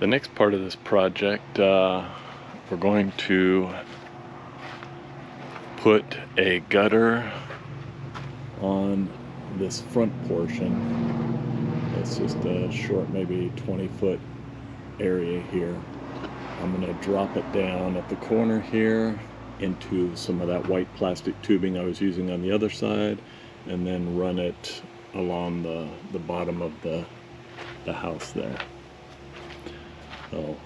The next part of this project, we're going to put a gutter on this front portion. It's just a short, maybe 20-foot area here. I'm going to drop it down at the corner here into some of that white plastic tubing I was using on the other side, and then run it along the bottom of the house there. So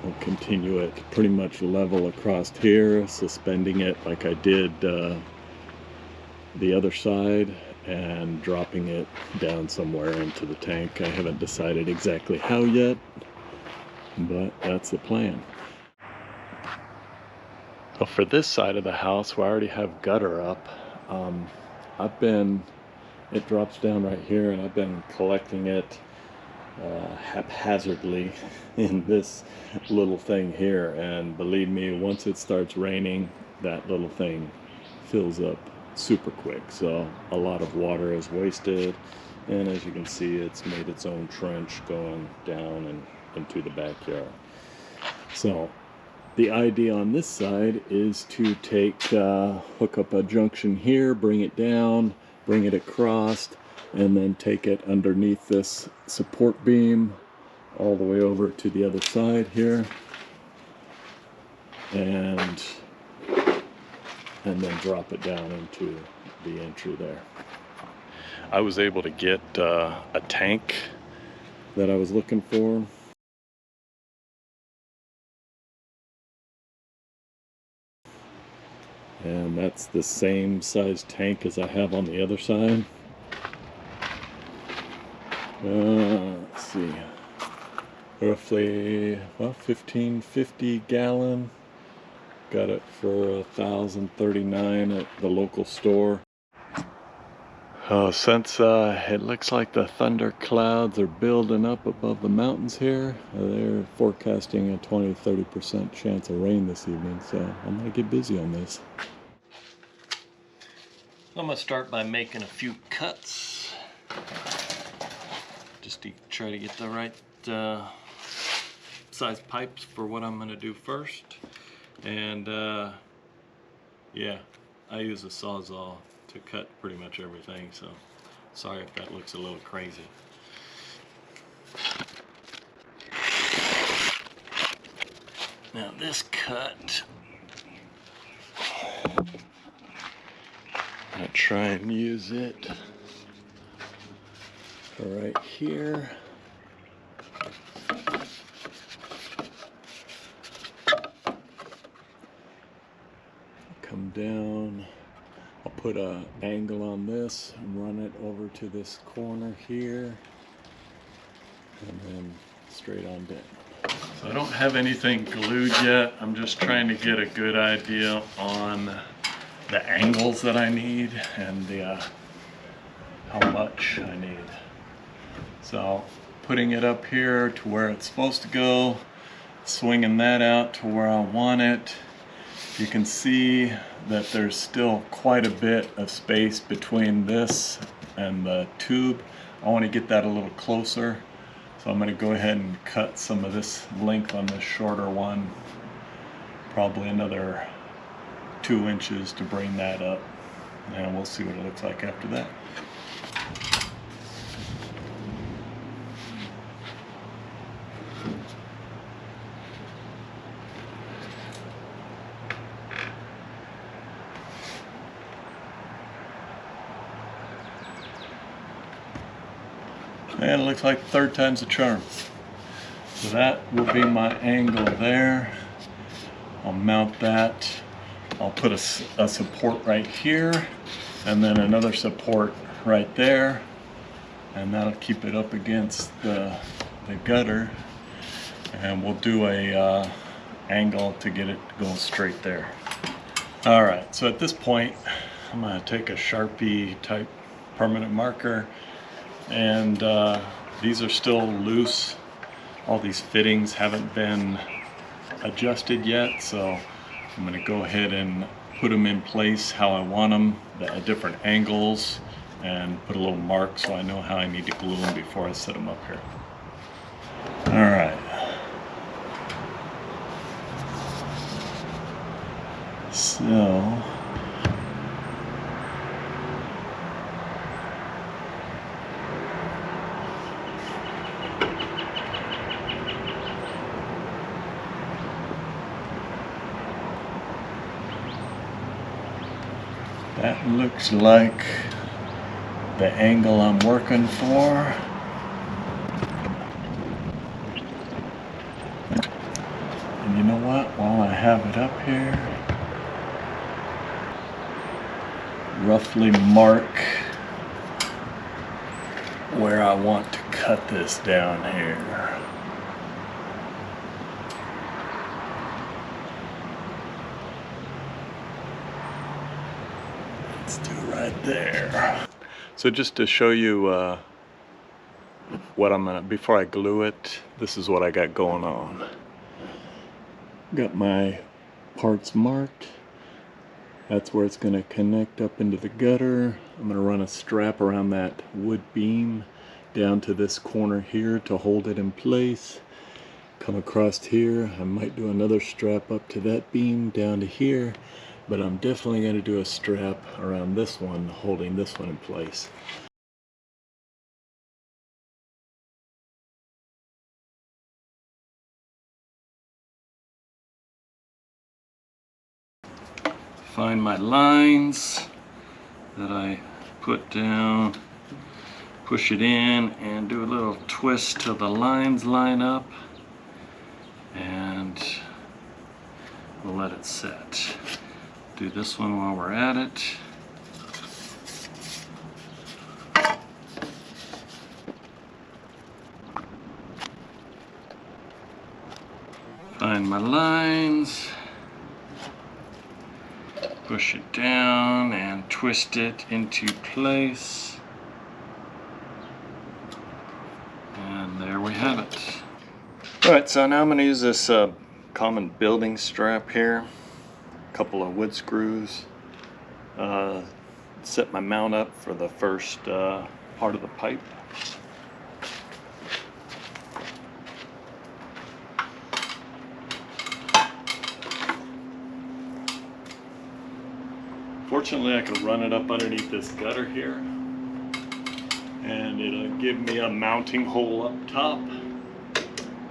I'll continue it pretty much level across here, suspending it like I did the other side, and dropping it down somewhere into the tank. I haven't decided exactly how yet, but that's the plan. Well, for this side of the house, we already have gutter up. It drops down right here, and I've been collecting it haphazardly in this little thing here, and believe me, once it starts raining, that little thing fills up super quick. So a lot of water is wasted, and as you can see, it's made its own trench going down and into the backyard. So the idea on this side is to hook up a junction here, bring it down, bring it across, and then take it underneath this support beam all the way over to the other side here, and then drop it down into the entry there. I was able to get a tank that I was looking for. And that's the same size tank as I have on the other side. Let's see, roughly 1550 gallon. Got it for $1,039 at the local store. Since it looks like the thunder clouds are building up above the mountains here, they're forecasting a 20-30% chance of rain this evening, so I'm gonna get busy on this. I'm gonna start by making a few cuts, just to try to get the right size pipes for what I'm gonna do first. And yeah, I use a Sawzall to cut pretty much everything, so sorry if that looks a little crazy. Now this cut, I try and use it right here. Come down, I'll put an angle on this and run it over to this corner here, and then straight on down. So I don't have anything glued yet. I'm just trying to get a good idea on the angles that I need and how much I need. So putting it up here to where it's supposed to go, swinging that out to where I want it. You can see that there's still quite a bit of space between this and the tube. I want to get that a little closer, so I'm going to go ahead and cut some of this length on this shorter one, probably another 2 inches to bring that up, and we'll see what it looks like after that. And it looks like third time's the charm. So that will be my angle there. I'll mount that. I'll put a support right here, and then another support right there, and that'll keep it up against the gutter. And we'll do a angle to get it going straight there. All right, so at this point, I'm gonna take a Sharpie type permanent marker, and these are still loose. All these fittings haven't been adjusted yet, so I'm going to go ahead and put them in place how I want them at different angles, and put a little mark so I know how I need to glue them before I set them up here. All right. So that looks like the angle I'm working for. And you know what? While I have it up here, roughly mark where I want to cut this down here. Let's do right there. So just to show you what I'm gonna, before I glue it, this is what I got going on. Got my parts marked. That's where it's gonna connect up into the gutter. I'm gonna run a strap around that wood beam down to this corner here to hold it in place. Come across here. I might do another strap up to that beam down to here, but I'm definitely gonna do a strap around this one, holding this one in place. Find my lines that I put down, push it in, and do a little twist till the lines line up, and we'll let it set. Do this one while we're at it. Find my lines, push it down and twist it into place. And there we have it. Alright, so now I'm going to use this common building strap here. A couple of wood screws. Set my mount up for the first part of the pipe. Fortunately, I can run it up underneath this gutter here, and it'll give me a mounting hole up top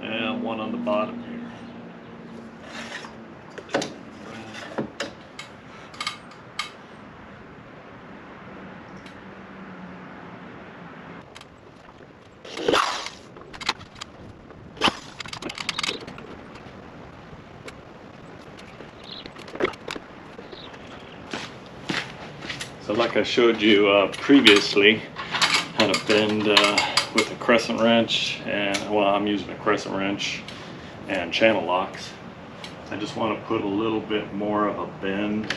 and one on the bottom here. So like I showed you previously, how to bend with a crescent wrench, and well, I'm using a crescent wrench and channel locks. I just want to put a little bit more of a bend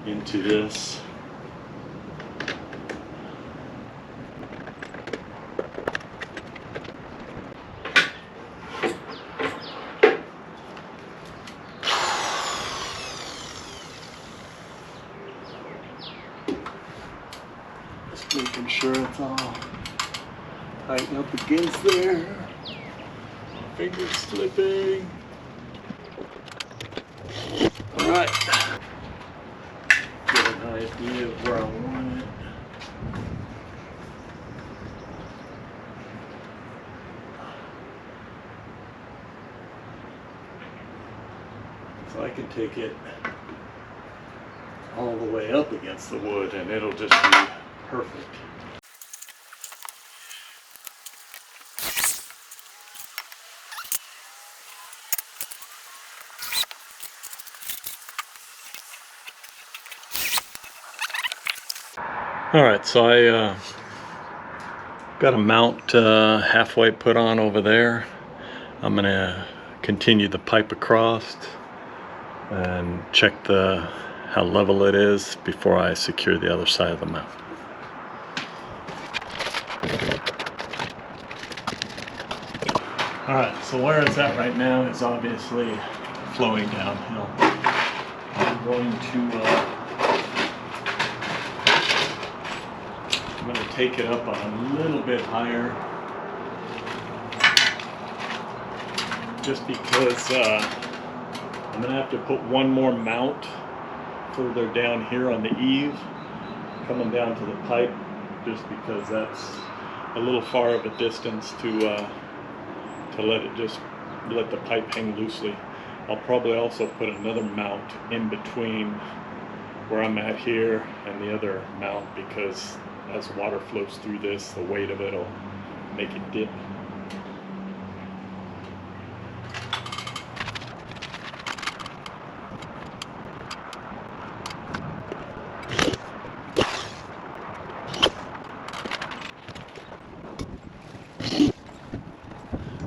into this. Making sure it's all tighten up against there. Fingers slipping. All right. Get an idea of where I want it. So I can take it all the way up against the wood and it'll just be perfect. Alright, so I got a mount halfway put on over there. I'm going to continue the pipe across and check how level it is before I secure the other side of the mount. Alright, so where it's at right now is obviously flowing downhill. I'm going to take it up a little bit higher just because I'm gonna have to put one more mount further down here on the eave, coming down to the pipe, just because that's a little far of a distance to let the pipe hang loosely. I'll probably also put another mount in between where I'm at here and the other mount, because as water flows through this, the weight of it will make it dip.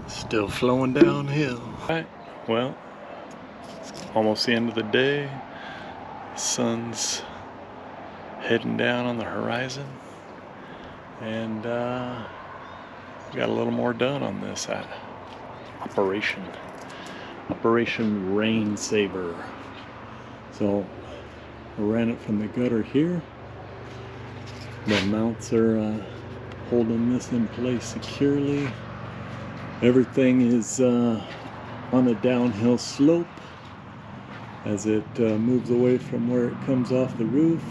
Still flowing downhill. Alright, well, almost the end of the day. Sun's heading down on the horizon, and got a little more done on this Operation Rain Saver. So I ran it from the gutter here. The mounts are holding this in place securely. Everything is on a downhill slope as it moves away from where it comes off the roof.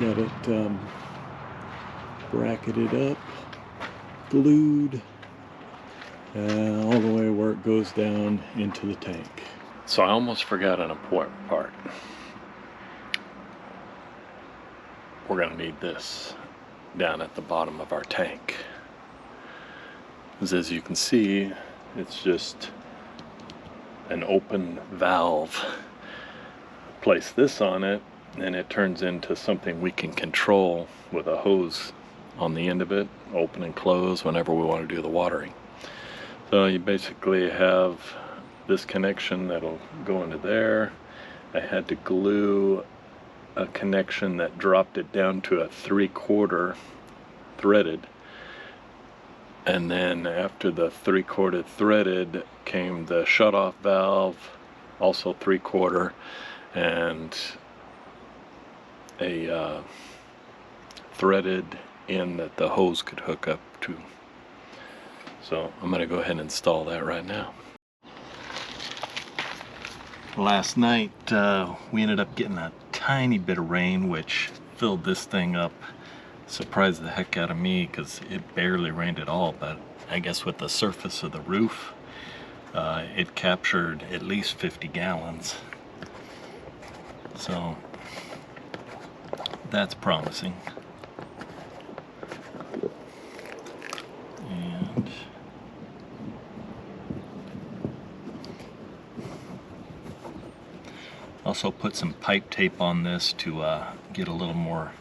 Got it bracketed up, glued, all the way where it goes down into the tank. So I almost forgot an important part. We're gonna need this down at the bottom of our tank. As you can see, it's just an open valve. Place this on it and it turns into something we can control with a hose on the end of it, open and close whenever we want to do the watering. So you basically have this connection that'll go into there. I had to glue a connection that dropped it down to a 3/4 threaded, and then after the 3/4 threaded came the shutoff valve, also 3/4, and a threaded in that the hose could hook up to. So I'm gonna go ahead and install that right now. Last night we ended up getting a tiny bit of rain, which filled this thing up. Surprised the heck out of me because it barely rained at all, but I guess with the surface of the roof it captured at least 50 gallons. So that's promising. And also put some pipe tape on this to get a little more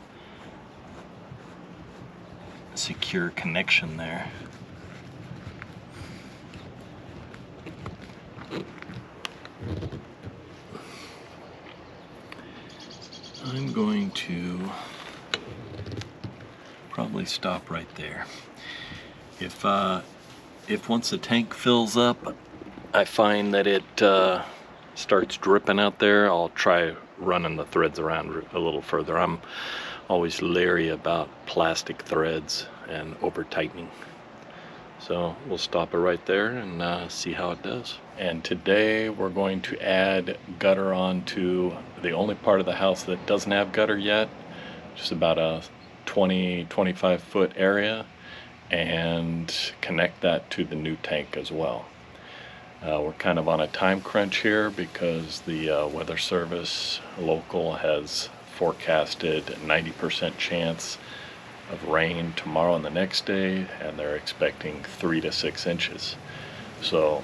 secure connection there. I'm going to probably stop right there. If once the tank fills up, I find that it starts dripping out there, I'll try running the threads around a little further. I'm always leery about plastic threads and over tightening. So we'll stop it right there and see how it does. And today we're going to add gutter onto the only part of the house that doesn't have gutter yet, just about a 20-25 foot area, and connect that to the new tank as well. We're kind of on a time crunch here because the weather service local has forecasted 90% chance of rain tomorrow and the next day, and they're expecting 3 to 6 inches. So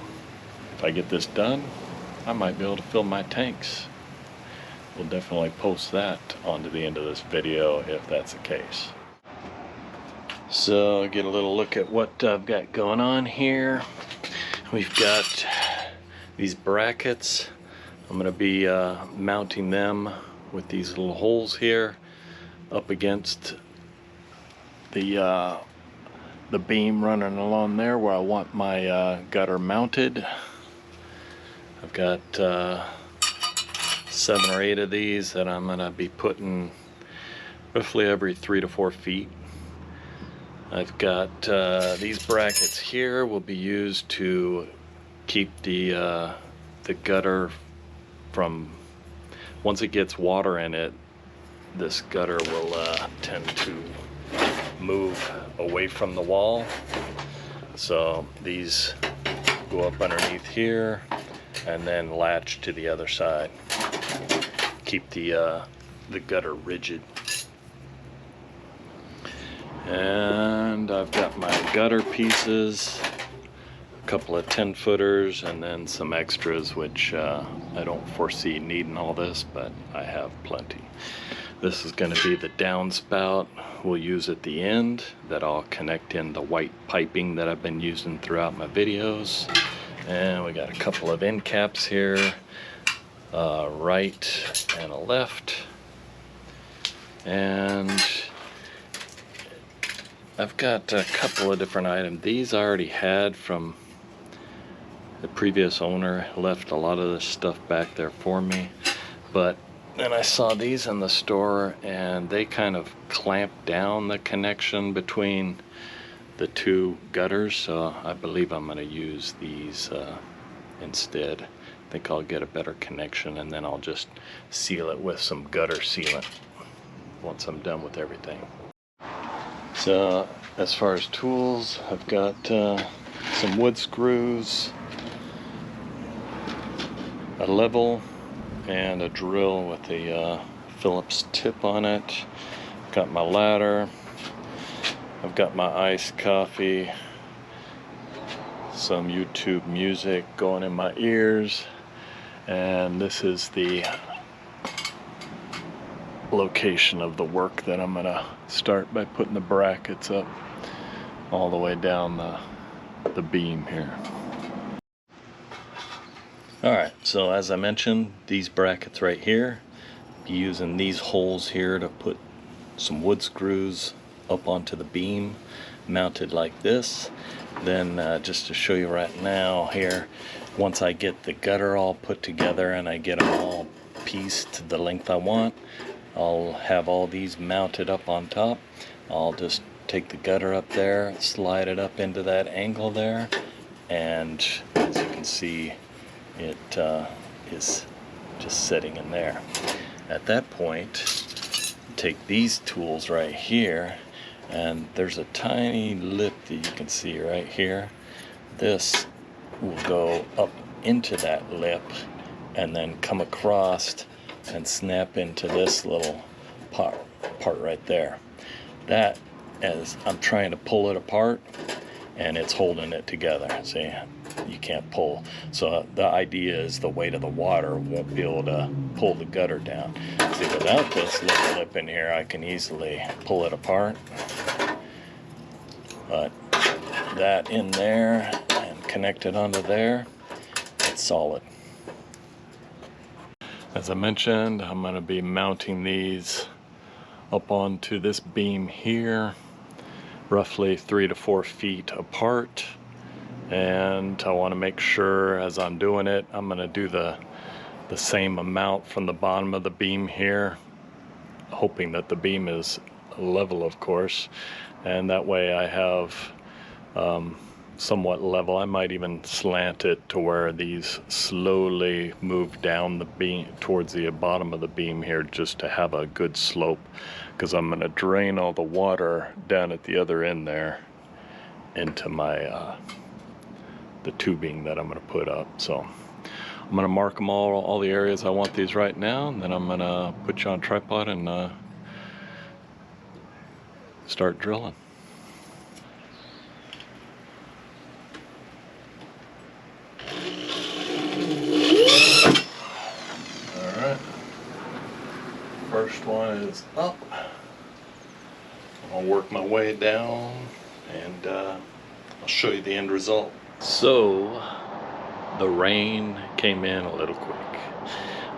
if I get this done, I might be able to fill my tanks. We'll definitely post that onto the end of this video if that's the case. So get a little look at what I've got going on here. We've got these brackets. I'm going to be mounting them with these little holes here up against the beam running along there where I want my gutter mounted. I've got 7 or 8 of these that I'm going to be putting roughly every 3 to 4 feet. I've got these brackets here will be used to keep the gutter from, once it gets water in it, this gutter will tend to move away from the wall. So these go up underneath here and then latch to the other side. Keep the gutter rigid. And I've got my gutter pieces, a couple of 10-footers, and then some extras, which I don't foresee needing all this, but I have plenty. This is going to be the downspout we'll use at the end that I'll connect in the white piping that I've been using throughout my videos. And we got a couple of end caps here, right and a left. And I've got a couple of different items. These I already had from the previous owner, left a lot of this stuff back there for me. But then I saw these in the store and they kind of clamped down the connection between the two gutters. So I believe I'm going to use these instead. I think I'll get a better connection and then I'll just seal it with some gutter sealant once I'm done with everything. So as far as tools, I've got some wood screws, a level, and a drill with a Phillips tip on it. Got my ladder. I've got my iced coffee, some YouTube music going in my ears, and this is the location of the work that I'm gonna start by putting the brackets up all the way down the beam here. Alright, so as I mentioned, these brackets right here, be using these holes here to put some wood screws up onto the beam, mounted like this. Then just to show you right now here, once I get the gutter all put together and I get them all pieced to the length I want, I'll have all these mounted up on top. I'll just take the gutter up there, slide it up into that angle there, and as you can see, it is just sitting in there. At that point, take these tools right here, and there's a tiny lip that you can see right here. This will go up into that lip and then come across and snap into this little part right there. That, as I'm trying to pull it apart, and it's holding it together. See, you can't pull. So the idea is the weight of the water won't be able to pull the gutter down. See, without this little lip in here, I can easily pull it apart. But that in there and connected onto there, it's solid. As I mentioned, I'm going to be mounting these up onto this beam here, roughly 3 to 4 feet apart. And I want to make sure as I'm doing it, I'm going to do the same amount from the bottom of the beam here, hoping that the beam is level, of course, and that way I have somewhat level. I might even slant it to where these slowly move down the beam towards the bottom of the beam here, just to have a good slope, because I'm going to drain all the water down at the other end there into my the tubing that I'm going to put up. So I'm going to mark them all the areas I want these right now, and then I'm going to put you on tripod and start drilling. Alright, first one is up. I'll work my way down and I'll show you the end result. So the rain came in a little quick.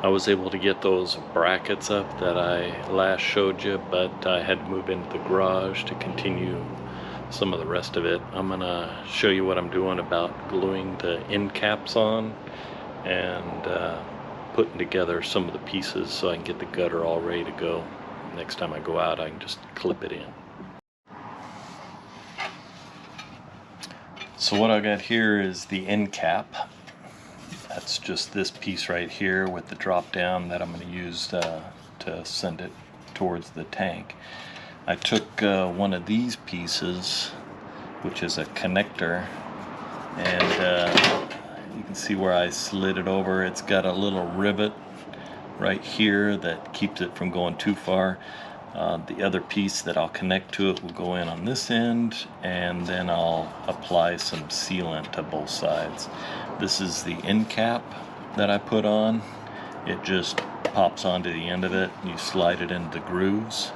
I was able to get those brackets up that I last showed you, but I had to move into the garage to continue some of the rest of it. I'm gonna show you what I'm doing about gluing the end caps on and putting together some of the pieces so I can get the gutter all ready to go. Next time I go out, I can just clip it in. So what I got here is the end cap. That's just this piece right here with the drop down that I'm going to use to send it towards the tank. I took one of these pieces, which is a connector, and you can see where I slid it over. It's got a little rivet right here that keeps it from going too far. The other piece that I'll connect to it will go in on this end, and then I'll apply some sealant to both sides. This is the end cap that I put on. It just pops onto the end of it. You slide it into the grooves.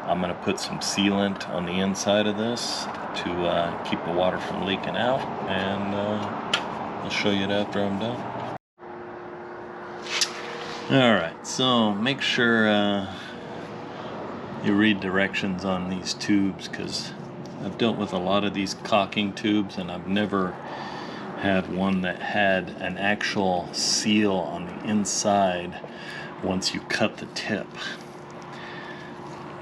I'm going to put some sealant on the inside of this to keep the water from leaking out, and I'll show you it after I'm done. Alright, so make sure you read directions on these tubes, because I've dealt with a lot of these caulking tubes and I've never had one that had an actual seal on the inside once you cut the tip.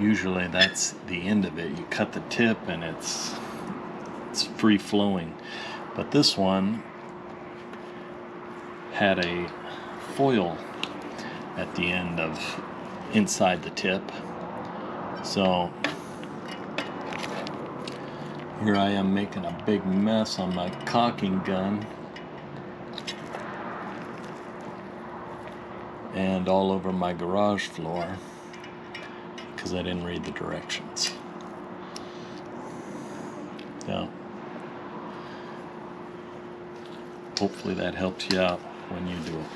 Usually that's the end of it. You cut the tip and it's free flowing. But this one had a foil at the end of inside the tip. So here I am making a big mess on my caulking gun and all over my garage floor because I didn't read the directions. Yeah. Hopefully that helps you out when you do it.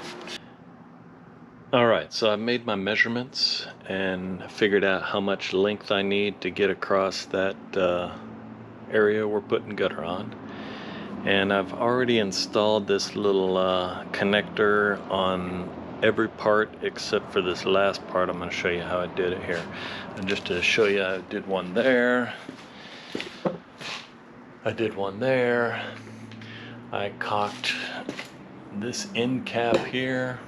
Alright, so I've made my measurements and figured out how much length I need to get across that area we're putting gutter on. And I've already installed this little connector on every part except for this last part. I'm going to show you how I did it here. And just to show you, I did one there. I did one there. I caulked this end cap here.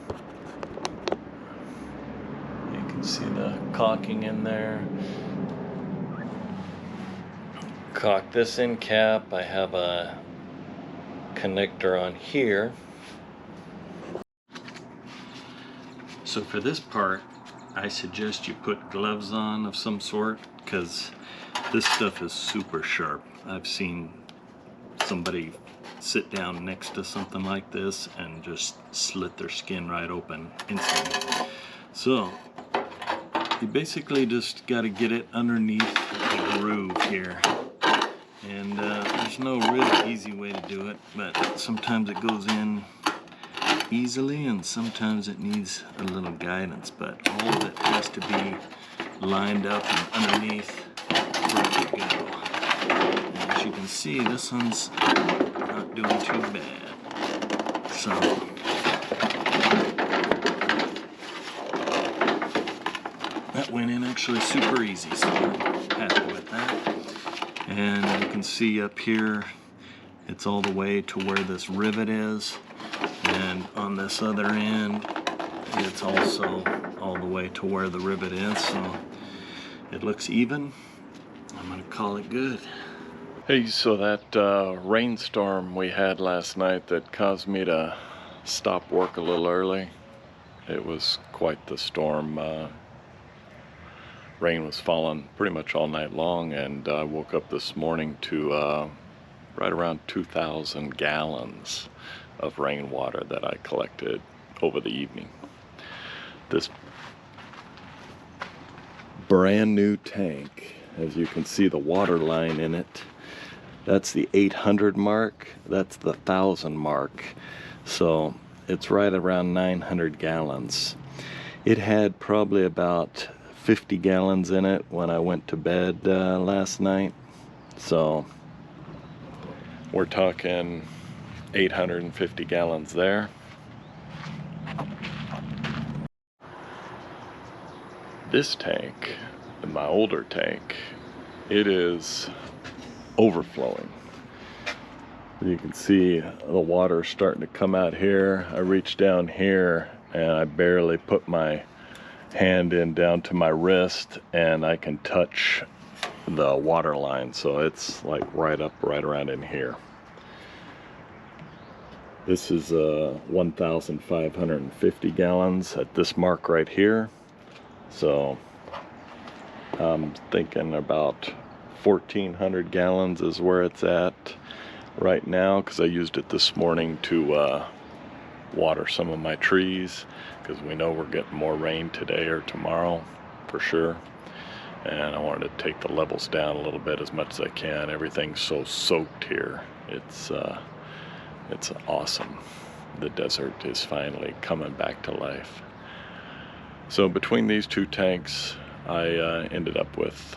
See the caulking in there. Caulk this end cap. I have a connector on here. So for this part, I suggest you put gloves on of some sort, because this stuff is super sharp. I've seen somebody sit down next to something like this and just slit their skin right open instantly. So you basically just got to get it underneath the groove here, and there's no really easy way to do it, but sometimes it goes in easily and sometimes it needs a little guidance, but all of it has to be lined up and underneath ready to go. And as you can see, this one's not doing too bad. So that went in actually super easy, so I'm happy with that. And you can see up here, it's all the way to where this rivet is. And on this other end, it's also all the way to where the rivet is. So it looks even. I'm gonna call it good. Hey, so that rainstorm we had last night that caused me to stop work a little early, it was quite the storm. Rain was falling pretty much all night long, and I woke up this morning to right around 2,000 gallons of rainwater that I collected over the evening. This brand new tank, as you can see the water line in it, that's the 800 mark, that's the 1,000 mark. So it's right around 900 gallons. It had probably about 50 gallons in it when I went to bed last night. So we're talking 850 gallons there. This tank, my older tank, it is overflowing. You can see the water starting to come out here. I reached down here and I barely put my hand in down to my wrist and I can touch the water line, so it's like right around in here. This is 1,550 gallons at this mark right here. So I'm thinking about 1,400 gallons is where it's at right now, because I used it this morning to water some of my trees, because we know we're getting more rain today or tomorrow for sure. And I wanted to take the levels down a little bit as much as I can. Everything's so soaked here. It's awesome. The desert is finally coming back to life. So between these two tanks, I ended up with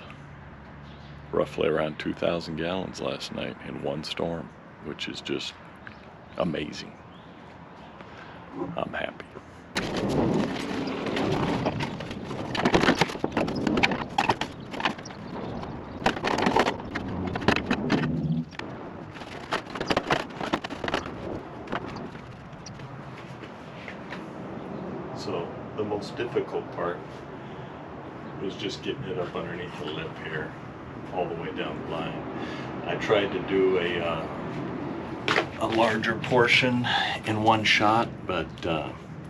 roughly around 2,000 gallons last night in one storm, which is just amazing. I'm happy. So the most difficult part was just getting it up underneath the lip here, all the way down the line. I tried to do a larger portion in one shot, but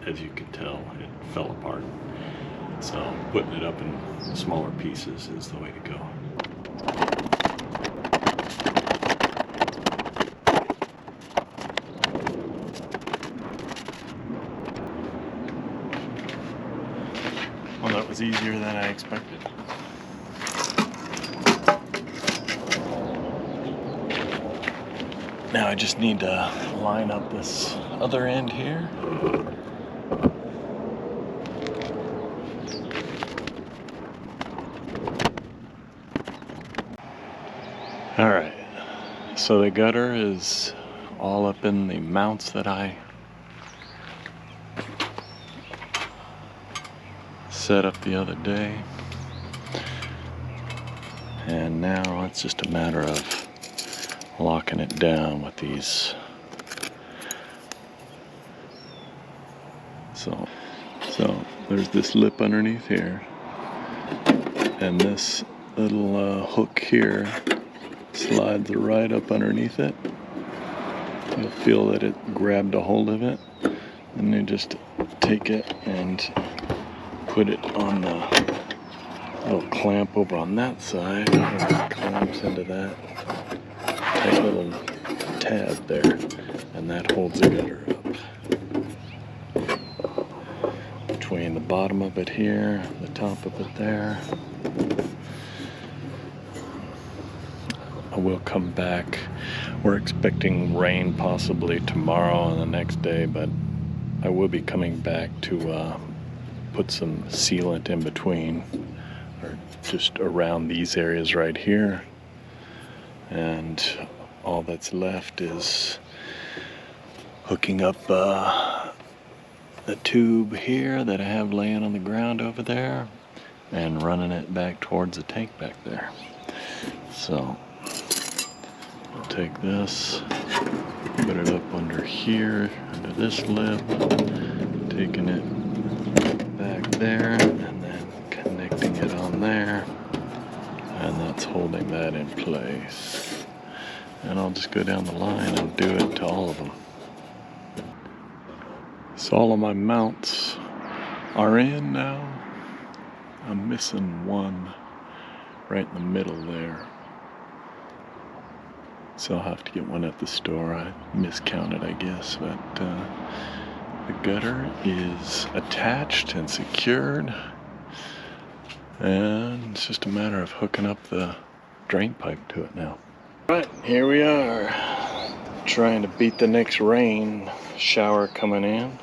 as you can tell, it fell apart. So putting it up in smaller pieces is the way to go. Well, that was easier than I expected. Now I just need to line up this other end here. All right, so the gutter is all up in the mounts that I set up the other day. And now it's just a matter of locking it down with these. So there's this lip underneath here, and this little hook here slides right up underneath it. You'll feel that it grabbed a hold of it, and you just take it and put it on the little clamp over on that side, and it clamps into that tight little tab there, and that holds the gutter up. Between the bottom of it here, the top of it there. I will come back. We're expecting rain possibly tomorrow and the next day, but I will be coming back to put some sealant in between, or just around these areas right here. And all that's left is hooking up the tube here that I have laying on the ground over there, and running it back towards the tank back there. So I'll take this, put it up under here, under this lip, taking it back there, and then connecting it on there, and that's holding that in place. And I'll just go down the line and do it to all of them. So all of my mounts are in now. I'm missing one right in the middle there. So I'll have to get one at the store. I miscounted, I guess, but the gutter is attached and secured, and it's just a matter of hooking up the drain pipe to it now. Right, here we are, trying to beat the next rain shower coming in.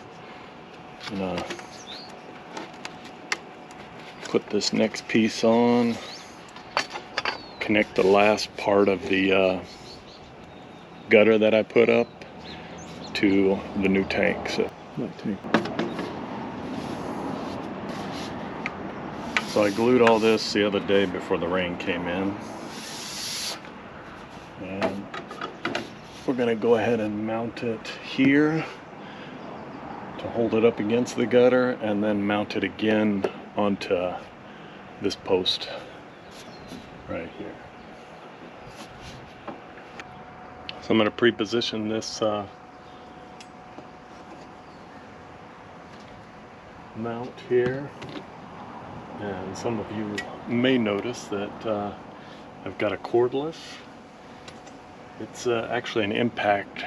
Put this next piece on, connect the last part of the gutter that I put up to the new tank. So I glued all this the other day before the rain came in, and we're gonna go ahead and mount it here to hold it up against the gutter, and then mount it again onto this post right here. So I'm going to pre-position this mount here, and some of you may notice that I've got a cordless. It's actually an impact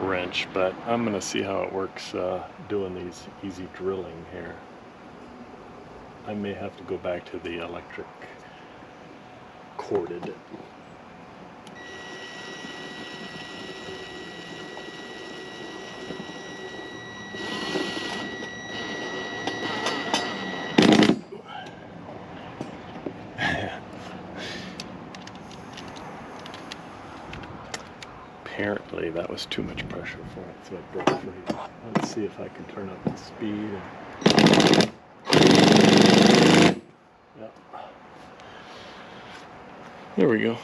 wrench, but I'm going to see how it works doing these easy drilling here. I may have to go back to the electric corded. Apparently that was too much pressure for it, so it broke free. Let's see if I can turn up the speed. Yep. There we go.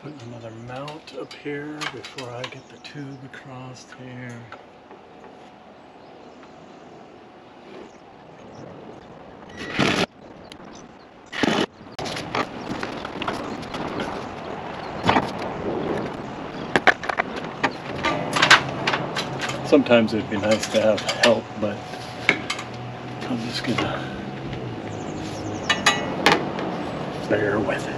Put another mount up here before I get the tube across here. Sometimes it'd be nice to have help, but I'm just gonna bear with it.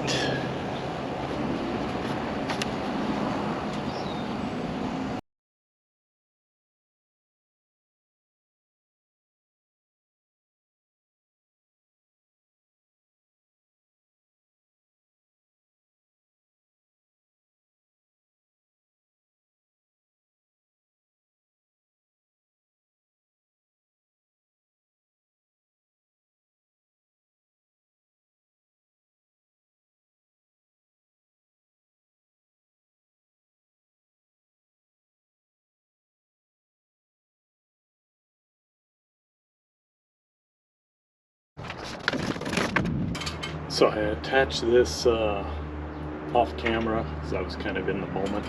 So I attached this off camera because I was kind of in the moment.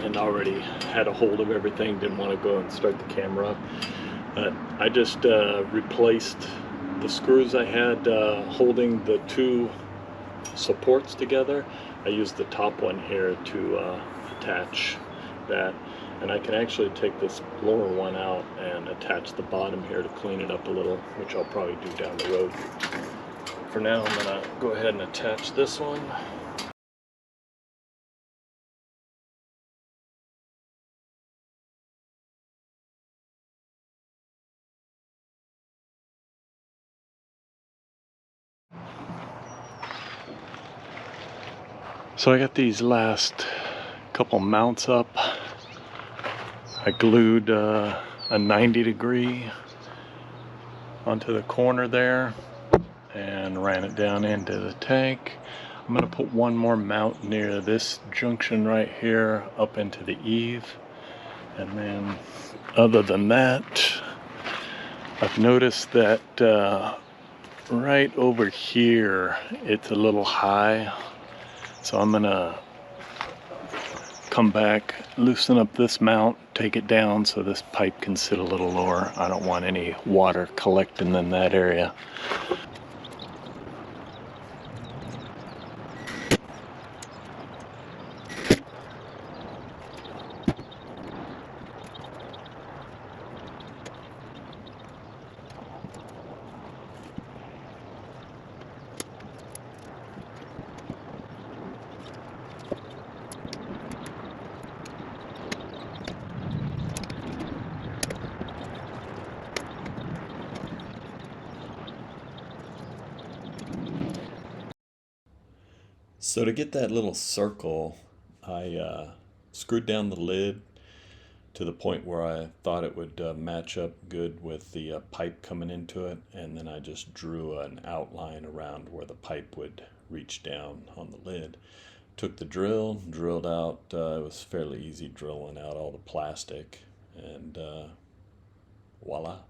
And already had a hold of everything, didn't want to go and start the camera up. I just replaced the screws I had holding the two supports together. I used the top one here to attach that, and I can actually take this lower one out and attach the bottom here to clean it up a little, which I'll probably do down the road. For now, I'm gonna go ahead and attach this one. So I got these last couple mounts up. I glued a 90-degree onto the corner there and ran it down into the tank. I'm going to put one more mount near this junction right here up into the eave. And then other than that, I've noticed that right over here it's a little high. So I'm gonna come back, loosen up this mount, take it down so this pipe can sit a little lower. I don't want any water collecting in that area. So to get that little circle I screwed down the lid to the point where I thought it would match up good with the pipe coming into it, and then I just drew an outline around where the pipe would reach down on the lid. Took the drill, drilled out, it was fairly easy drilling out all the plastic, and voila.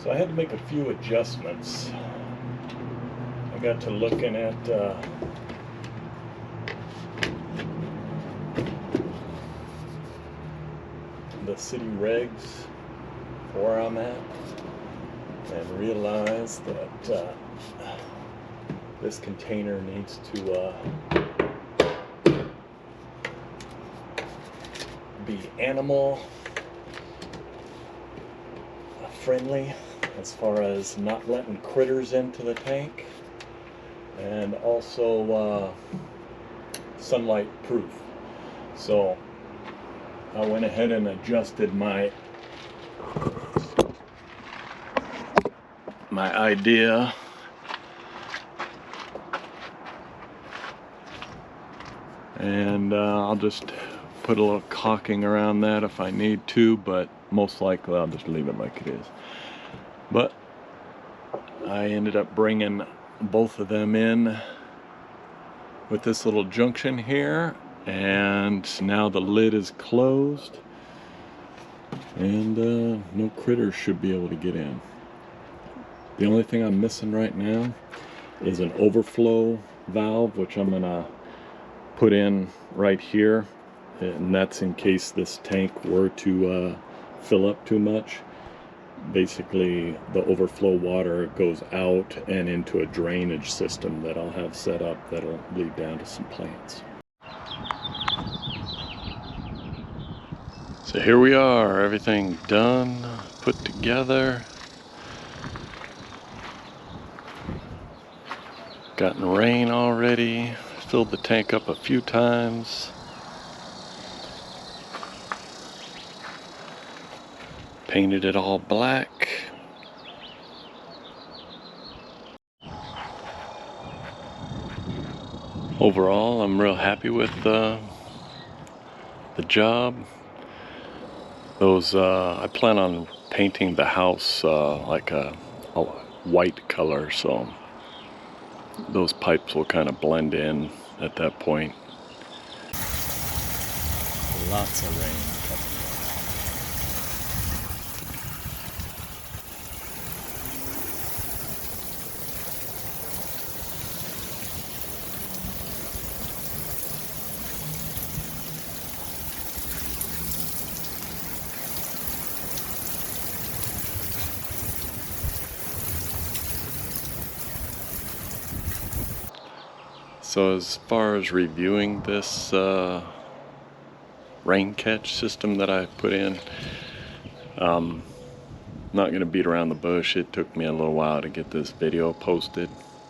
So I had to make a few adjustments. I got to looking at the city regs for where I'm at and realized that this container needs to be animal friendly as far as not letting critters into the tank, and also sunlight proof. So I went ahead and adjusted my idea. And I'll just put a little caulking around that if I need to, but most likely I'll just leave it like it is. But I ended up bringing both of them in with this little junction here, and now the lid is closed, and no critters should be able to get in. The only thing I'm missing right now is an overflow valve, which I'm gonna put in right here, and that's in case this tank were to fill up too much. Basically, the overflow water goes out and into a drainage system that I'll have set up that'll lead down to some plants. So here we are, everything done, put together. Gotten rain already, filled the tank up a few times. Painted it all black. Overall, I'm real happy with the job. Those I plan on painting the house like a white color, so those pipes will kind of blend in at that point. Lots of rain. So as far as reviewing this rain catch system that I put in, not going to beat around the bush. It took me a little while to get this video posted,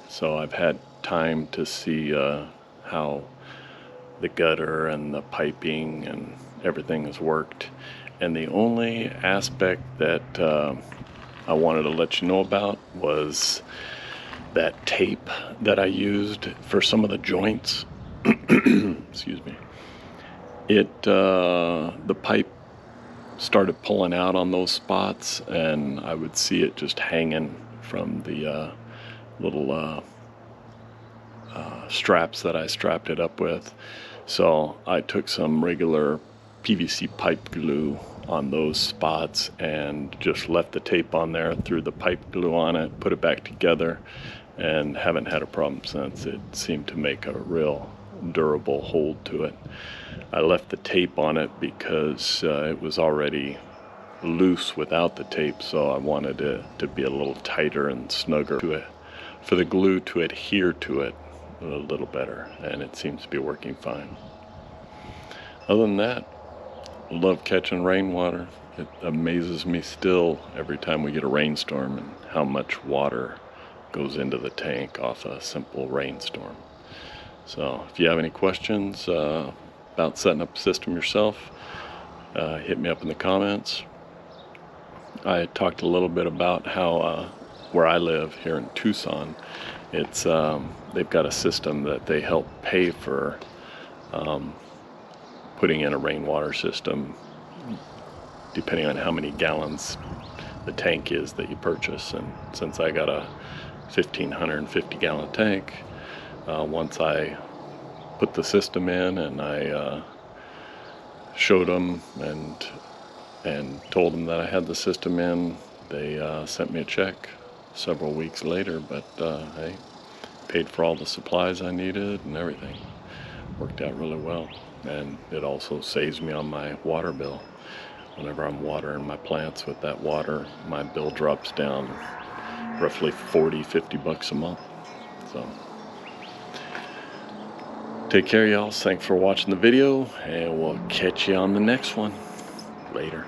so I've had time to see how the gutter and the piping and everything has worked. And the only aspect that I wanted to let you know about was that tape that I used for some of the joints. Excuse me. The pipe started pulling out on those spots, and I would see it just hanging from the little straps that I strapped it up with. So I took some regular PVC pipe glue on those spots and just left the tape on there, threw the pipe glue on it, put it back together, and haven't had a problem since. It seemed to make a real durable hold to it. I left the tape on it because it was already loose without the tape, so I wanted it to be a little tighter and snugger to it, for the glue to adhere to it a little better, and it seems to be working fine. Other than that, I love catching rainwater. It amazes me still every time we get a rainstorm and how much water goes into the tank off a simple rainstorm. So if you have any questions about setting up a system yourself, hit me up in the comments. I talked a little bit about how where I live here in Tucson, it's they've got a system that they help pay for putting in a rainwater system, depending on how many gallons the tank is that you purchase. And since I got a 1,550 gallon tank, once I put the system in and I showed them and told them that I had the system in, they sent me a check several weeks later, but I paid for all the supplies I needed and everything. Worked out really well. And it also saves me on my water bill. Whenever I'm watering my plants with that water, my bill drops down roughly 40-50 bucks a month. So take care, y'all. Thanks for watching the video, and we'll catch you on the next one. Later.